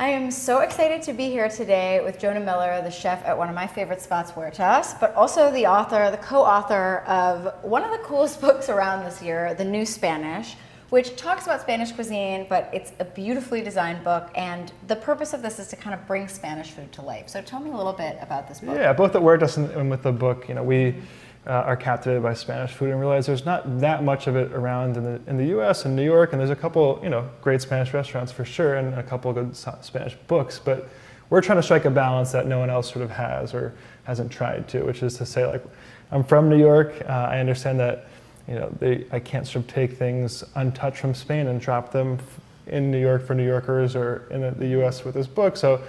I am so excited to be here today with Jonah Miller, the chef at one of my favorite spots, Huertas, but also the author, the co-author of one of the coolest books around this year, The New Spanish, which talks about Spanish cuisine, but it's a beautifully designed book, and the purpose of this is to kind of bring Spanish food to life. So tell me a little bit about this book. Yeah, both at Huertas and with the book, we are captivated by Spanish food and realize there's not that much of it around in the U.S. and New York, and there's a couple, great Spanish restaurants for sure, and a couple of good Spanish books, but we're trying to strike a balance that no one else sort of has or hasn't tried to, which is to say, like, I'm from New York, I understand that, I can't sort of take things untouched from Spain and drop them in New York for New Yorkers or in the U.S. with this book, so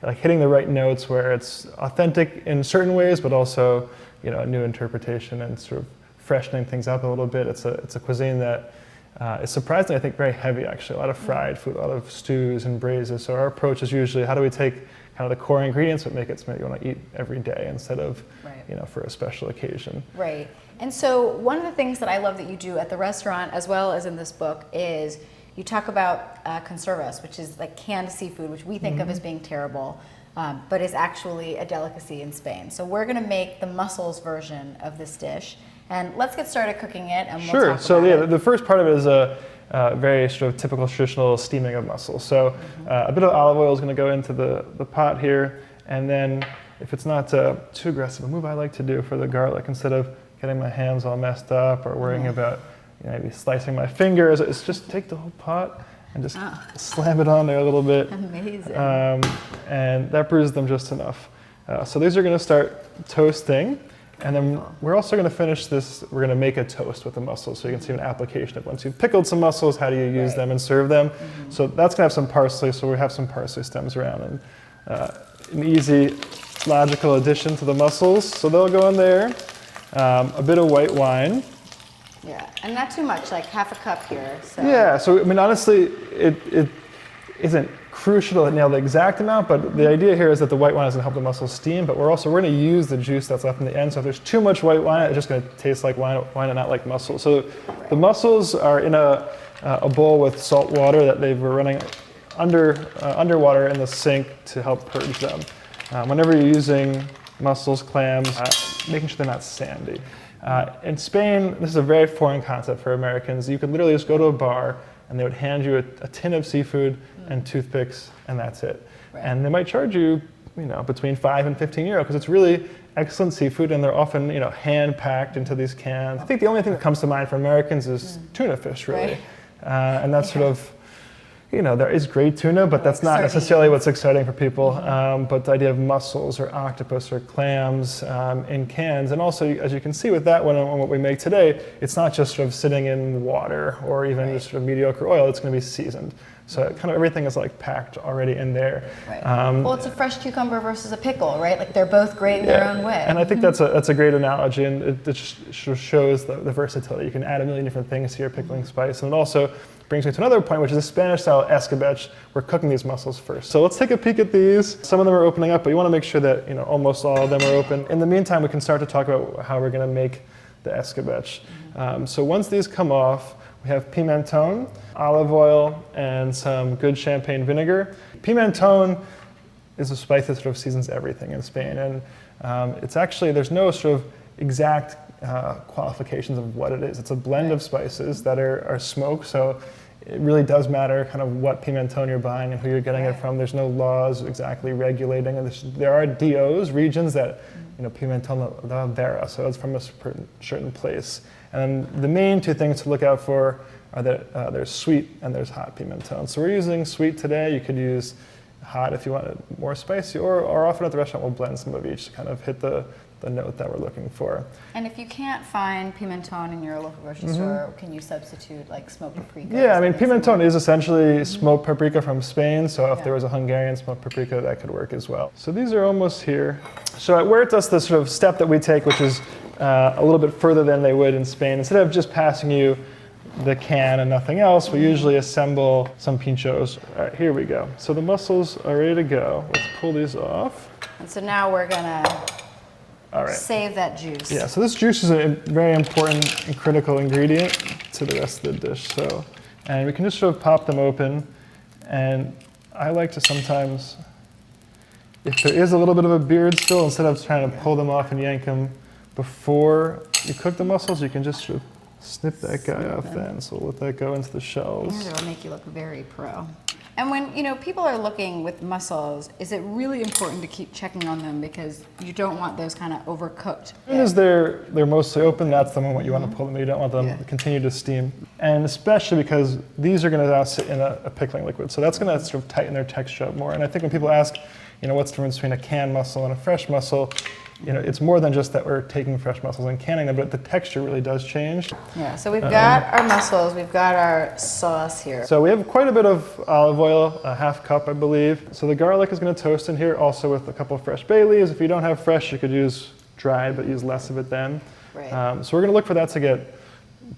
like hitting the right notes where it's authentic in certain ways, but also a new interpretation and sort of freshening things up a little bit. It's a cuisine that is surprisingly, I think, very heavy actually. A lot of fried food, a lot of stews and braises. So our approach is usually how do we take kind of the core ingredients but make it something you want to eat every day instead of for a special occasion. Right. And so one of the things that I love that you do at the restaurant as well as in this book is you talk about conservas, which is like canned seafood, which we think of as being terrible. But is actually a delicacy in Spain. So we're going to make the mussels version of this dish, and let's get started cooking it. And we'll talk about it. The first part of it is a very sort of typical traditional steaming of mussels. So a bit of olive oil is going to go into the pot here, and then if it's not too aggressive, a move I like to do for the garlic, instead of getting my hands all messed up or worrying about maybe slicing my fingers, is just take the whole pot and just slam it on there a little bit. Amazing. And that bruises them just enough. So these are going to start toasting, and then we're also going to finish this, we're going to make a toast with the mussels, so you can see an application of once you've pickled some mussels, how do you use them and serve them. So that's going to have some parsley, so we have some parsley stems around, and an easy, logical addition to the mussels. So they'll go in there. A bit of white wine. Yeah, and not too much, like half a cup here. So. Yeah, so I mean, honestly, it isn't crucial to nail the exact amount, but the idea here is that the white wine is going to help the mussels steam, but we're going to use the juice that's left in the end. So if there's too much white wine, it's just going to taste like wine and not like mussels. So the mussels are in a bowl with salt water that they were running underwater in the sink to help purge them. Whenever you're using mussels, clams, making sure they're not sandy. In Spain, this is a very foreign concept for Americans. You could literally just go to a bar and they would hand you a tin of seafood and toothpicks, and that's it. Right. And they might charge you, between 5 and 15 euro, because it's really excellent seafood, and they're often, hand packed into these cans. I think the only thing that comes to mind for Americans is tuna fish, really. Right. And that's sort of, there is great tuna, but that's not necessarily what's exciting for people. But the idea of mussels or octopus or clams in cans, and also, as you can see with that one and what we make today, it's not just sort of sitting in water or even just sort of mediocre oil, it's going to be seasoned. So kind of everything is like packed already in there. Right. Well, it's a fresh cucumber versus a pickle, right? Like they're both great in their own way. And I think that's a great analogy, and it just shows the versatility. You can add a million different things to your pickling spice, and it also brings me to another point, which is the Spanish-style escabeche. We're cooking these mussels first. So let's take a peek at these. Some of them are opening up, but you want to make sure that almost all of them are open. In the meantime, we can start to talk about how we're going to make the escabeche. So once these come off, we have pimenton, olive oil, and some good champagne vinegar. Pimenton is a spice that sort of seasons everything in Spain, and it's actually, there's no sort of exact qualifications of what it is. It's a blend of spices that are smoked, so it really does matter kind of what pimenton you're buying and who you're getting it from. There's no laws exactly regulating, and there are DOs, regions that, pimenton la vera, so it's from a certain place. And the main two things to look out for are that there's sweet and there's hot pimenton. So we're using sweet today. You could use hot if you want it more spicy, or often at the restaurant we'll blend some of each to kind of hit the note that we're looking for. And if you can't find pimenton in your local grocery store, can you substitute like smoked paprika? Yeah, I mean, pimenton is essentially smoked paprika from Spain, so if there was a Hungarian smoked paprika, that could work as well. So these are almost here. So at Huertas, the sort of step that we take, which is a little bit further than they would in Spain, instead of just passing you the can and nothing else, we usually assemble some pintxos. All right, here we go. So the mussels are ready to go. Let's pull these off. And so now we're gonna save that juice. Yeah, so this juice is a very important and critical ingredient to the rest of the dish. So, and we can just sort of pop them open, and I like to sometimes, if there is a little bit of a beard still, instead of trying to pull them off and yank them before you cook the mussels, you can just sort of snip that guy off then. So we'll let that go into the shells. And it'll make you look very pro. And when people are looking with mussels, is it really important to keep checking on them because you don't want those kind of overcooked? As soon as they're mostly open, that's the moment you want to pull them. You don't want them to continue to steam. And especially because these are going to now sit in a pickling liquid. So that's going to sort of tighten their texture up more. And I think when people ask, what's the difference between a canned mussel and a fresh mussel, it's more than just that we're taking fresh mussels and canning them, but the texture really does change. Yeah, so we've got our mussels, we've got our sauce here. So we have quite a bit of olive oil, a half cup, I believe. So the garlic is going to toast in here, also with a couple of fresh bay leaves. If you don't have fresh, you could use dried, but use less of it then. Right. So we're going to look for that to get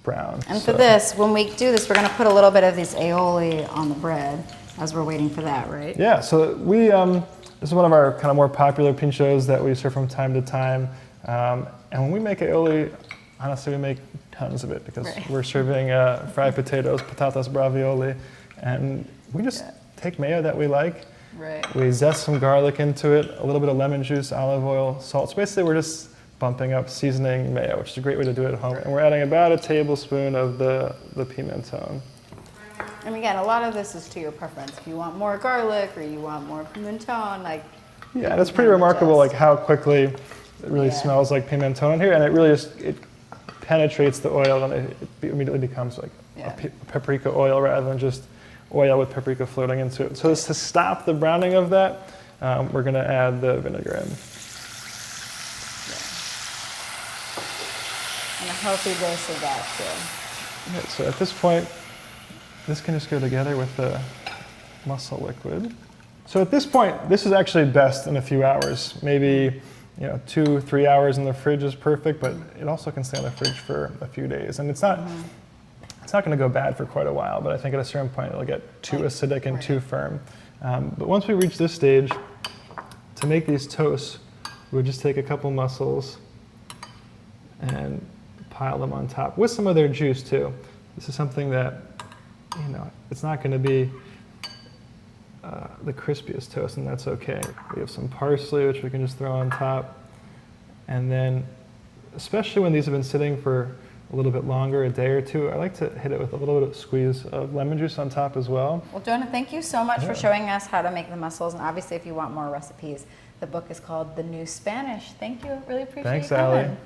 brown. And for this, when we do this, we're going to put a little bit of these aioli on the bread as we're waiting for that, right? Yeah, so we, this is one of our kind of more popular pintxos that we serve from time to time. And when we make aioli, honestly, we make tons of it because we're serving fried potatoes, patatas bravioli, and we just take mayo that we like. Right. We zest some garlic into it, a little bit of lemon juice, olive oil, salt. So basically, we're just bumping up seasoning mayo, which is a great way to do it at home. And we're adding about a tablespoon of the pimentone. And again, a lot of this is to your preference. If you want more garlic or you want more pimentone, yeah, and it's pretty remarkable, how quickly it really smells like pimentone here, and it really it penetrates the oil, and it immediately becomes like a paprika oil rather than just oil with paprika floating into it. So to stop the browning of that, we're going to add the vinegar in. And a healthy dose of that too. Okay, so at this point, this can just go together with the mussel liquid. So at this point, this is actually best in a few hours. Maybe 2-3 hours in the fridge is perfect, but it also can stay in the fridge for a few days. And it's not going to go bad for quite a while, but I think at a certain point it'll get too acidic and too firm. But once we reach this stage, to make these toasts, we'll just take a couple mussels and pile them on top with some of their juice too. This is something that, it's not going to be the crispiest toast, and that's okay. We have some parsley, which we can just throw on top. And then, especially when these have been sitting for a little bit longer, a day or two, I like to hit it with a little bit of squeeze of lemon juice on top as well. Well, Jonah, thank you so much for showing us how to make the mussels. And obviously, if you want more recipes, the book is called The New Spanish. Thank you. Really appreciate Thanks, you coming. Allie.